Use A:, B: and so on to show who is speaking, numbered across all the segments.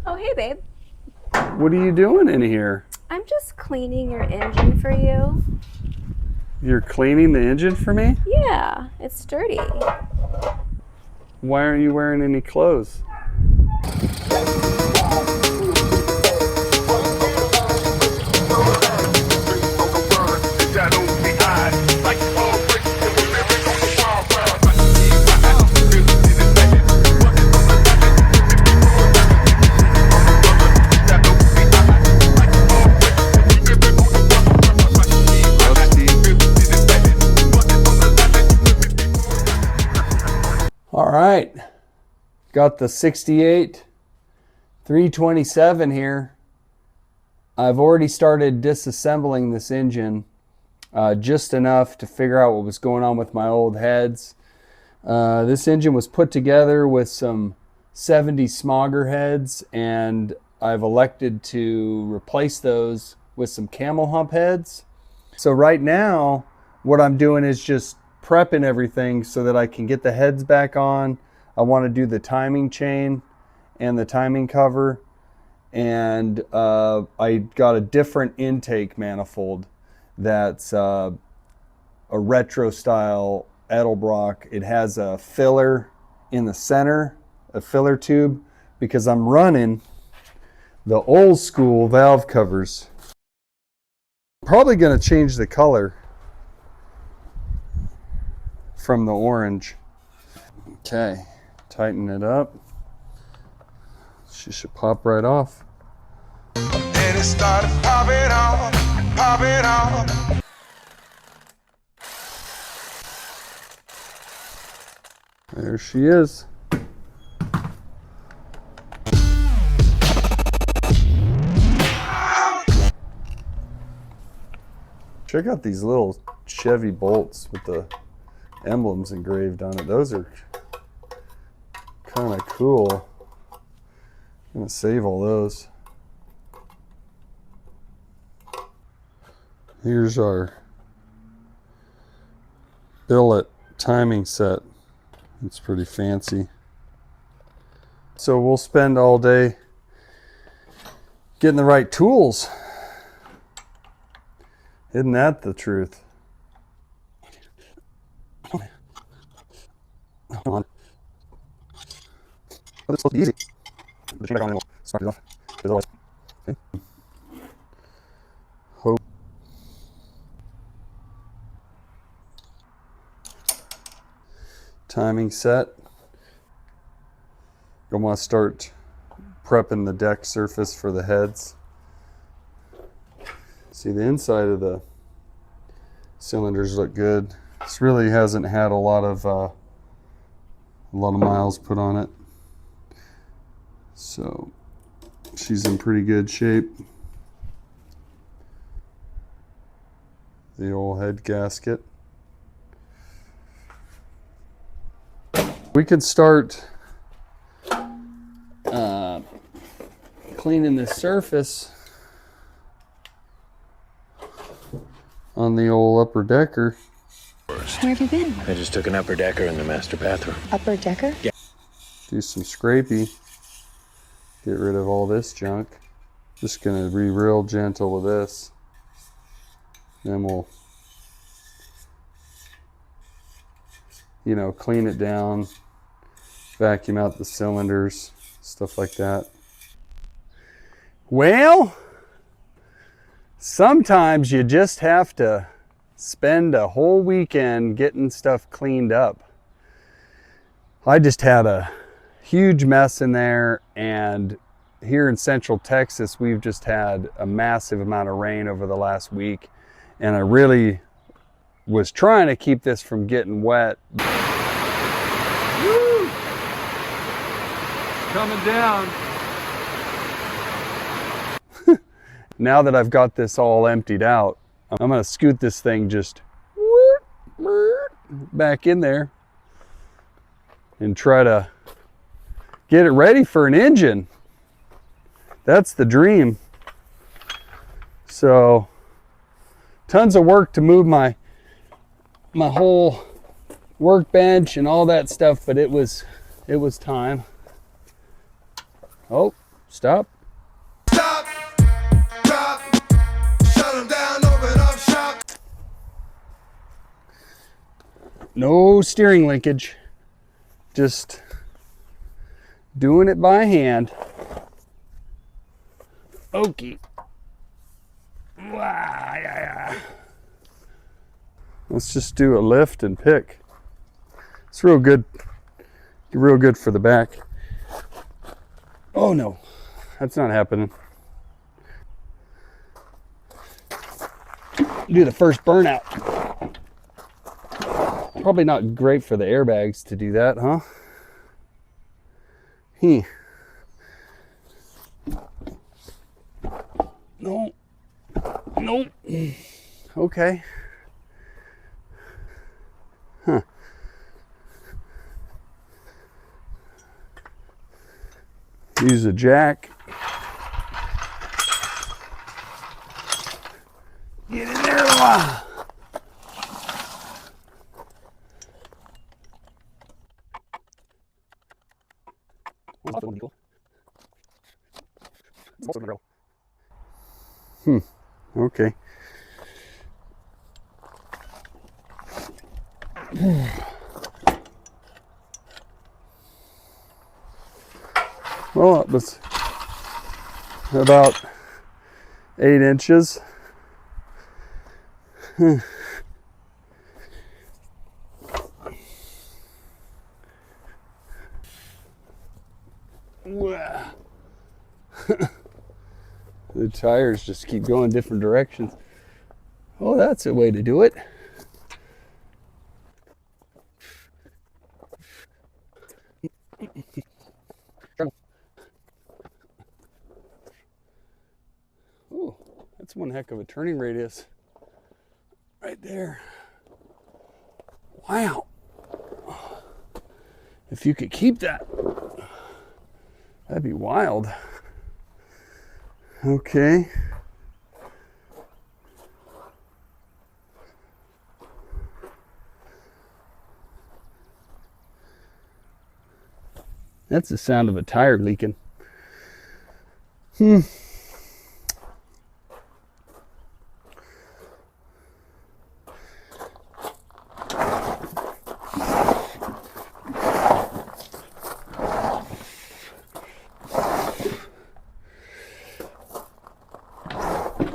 A: Oh, hey, babe.
B: What are you doing in here?
A: I'm just cleaning your engine for you.
B: You're cleaning the engine for me?
A: Yeah, it's dirty.
B: Why aren't you wearing any clothes? All right, got the 68 327 here. I've already started disassembling this engine just enough to figure out what was going on with my old heads. This engine was put together with some 70 Smogger heads, and I've elected to replace those with some camel hump heads. So right now, what I'm doing is just prepping everything so that I can get the heads back on. I want to do the timing chain and the timing cover, and I got a different intake manifold that's a retro style Edelbrock. It has a filler in the center, a filler tube, because I'm running the old school valve covers. I'm probably going to change the color from the orange. Okay, tighten it up. She should pop right off.
C: And it started popping off, popping off.
B: There she is. Check out these little Chevy bolts with the emblems engraved on it. Those are kind of cool. I'm gonna save all those. Here's our billet timing set. It's pretty fancy. So we'll spend all day getting the right tools. Isn't that the truth? Come on. Oh, this looks easy. Put it back on and we'll start it off. Otherwise, okay. Hope. Timing set. I want to start prepping the deck surface for the heads. See, the inside of the cylinders look good. This really hasn't had a lot of miles put on it, so she's in pretty good shape. The old head gasket. We could start cleaning the surface on the old upper decker.
D: Where have you been? I just took an upper decker in the master bathroom.
E: Upper decker?
D: Yeah.
B: Do some scrapey. Get rid of all this junk. Just gonna be real gentle with this. Then we'll, clean it down, vacuum out the cylinders, stuff like that. Well, sometimes you just have to spend a whole weekend getting stuff cleaned up. I just had a huge mess in there, and here in Central Texas, we've just had a massive amount of rain over the last week, and I really was trying to keep this from getting wet. Woo! Coming down. Now that I've got this all emptied out, I'm gonna scoot this thing just back in there and try to get it ready for an engine. That's the dream. So, tons of work to move my whole workbench and all that stuff, but it was time. Oh, Stop.
C: Stop, drop, shut them down, open up shop.
B: No steering linkage. Just doing it by hand. Okay. Let's just do a lift and pick. It's real good. Real good for the back. Oh no, that's not happening. Do the first burnout. Probably not great for the airbags to do that, huh? No. No. Okay. Huh. Use a jack. Get in there. Okay. Well, it was about 8 inches. The tires just keep going different directions. Oh, that's a way to do it. Oh, that's one heck of a turning radius right there. Wow. If you could keep that, that'd be wild. Okay. That's the sound of a tire leaking.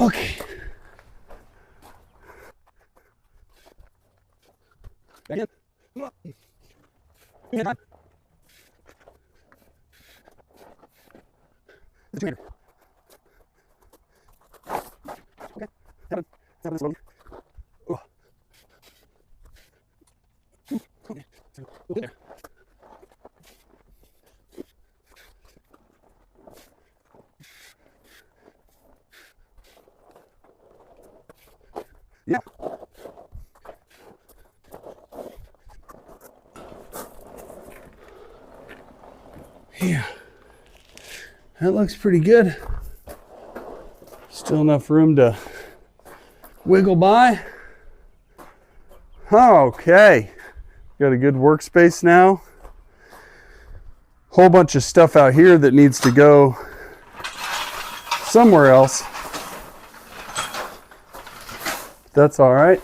B: Okay. Back in. Come on. Come on. The two-hander. Okay. Happen slowly. Oh. Okay. So, go there. Yeah. Yeah. That looks pretty good. Still enough room to wiggle by. Okay. Got a good workspace now. Whole bunch of stuff out here that needs to go somewhere else. That's all right.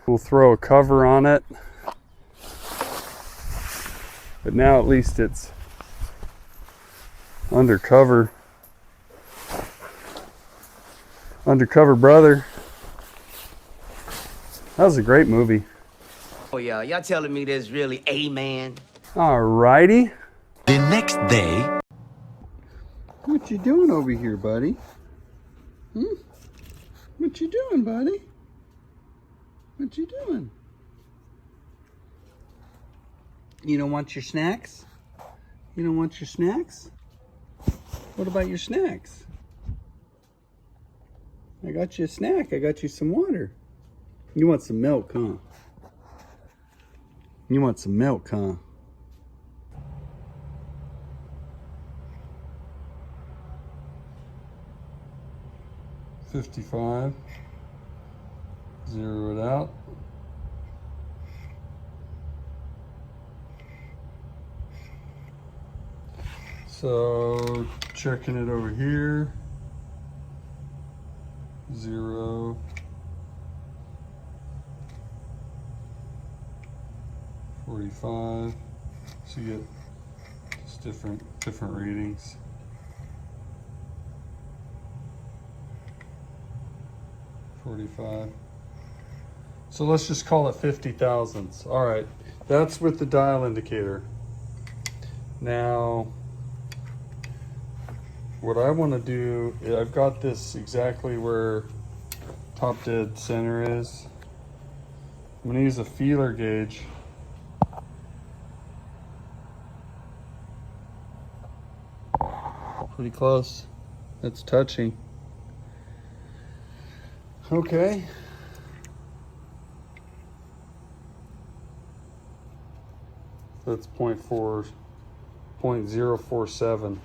B: We'll throw a cover on it. But now at least it's undercover. Undercover Brother. That was a great movie.
E: Oh yeah, y'all telling me there's really a man?
B: All righty.
F: The next day.
B: What you doing over here, buddy? What you doing, buddy? What you doing? You don't want your snacks? You don't want your snacks? What about your snacks? I got you a snack. I got you some water. You want some milk, huh? You want some milk, huh? $55. Zero it out. So checking it over here. 0. 45. So you get just different readings. 45. So let's just call it 50 thousandths. All right, that's with the dial indicator. Now, what I want to do, I've got this exactly where top dead center is. I'm going to use a feeler gauge. Pretty close. That's touching. Okay. That's 0.047.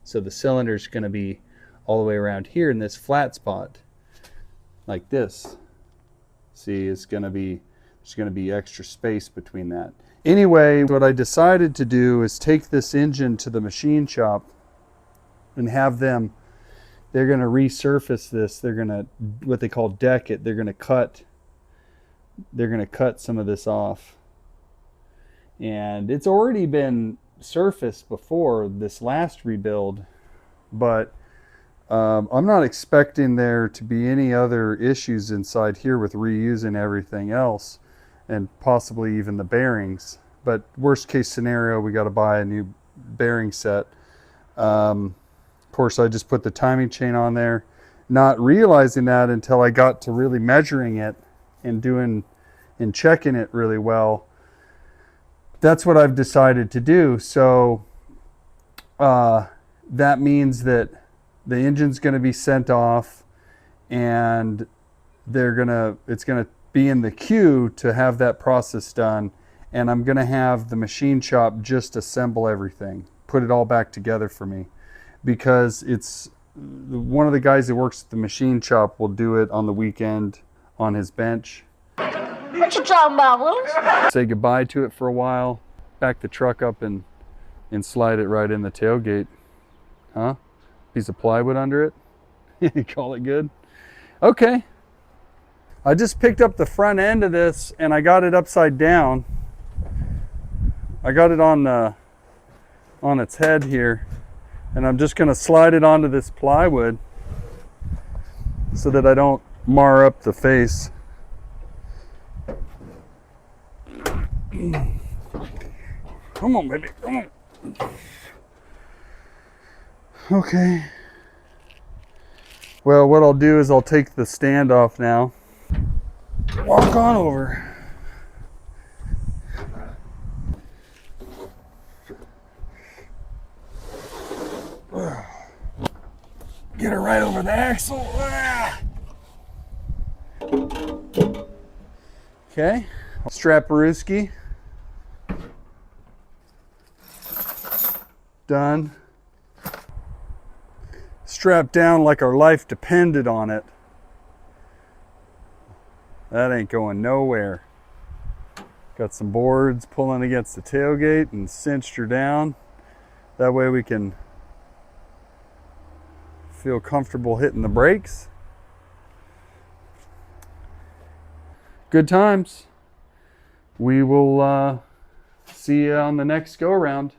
B: So the cylinder is going to be all the way around here in this flat spot, like this. See, there's going to be extra space between that. Anyway, what I decided to do is take this engine to the machine shop and have them, they're going to resurface this. They're going to, what they call deck it. They're going to cut some of this off. And it's already been surfaced before this last rebuild, but I'm not expecting there to be any other issues inside here with reusing everything else and possibly even the bearings. But worst case scenario, we got to buy a new bearing set. Of course, I just put the timing chain on there, not realizing that until I got to really measuring it and checking it really well. That's what I've decided to do. So that means that the engine's going to be sent off, and it's going to be in the queue to have that process done. And I'm going to have the machine shop just assemble everything, put it all back together for me, because it's one of the guys that works at the machine shop will do it on the weekend on his bench.
G: What you talking about, Willis?
B: Say goodbye to it for a while, back the truck up and slide it right in the tailgate. Huh? Piece of plywood under it. You call it good? Okay. I just picked up the front end of this and I got it upside down. I got it on its head here, and I'm just going to slide it onto this plywood so that I don't mar up the face. Come on, baby, come on. Okay. Well, what I'll do is I'll take the stand off now. Walk on over. Get her right over the axle. Okay. Strapperooski. Done. Strapped down like our life depended on it. That ain't going nowhere. Got some boards pulling against the tailgate and cinched her down. That way we can feel comfortable hitting the brakes. Good times. We will see you on the next go around.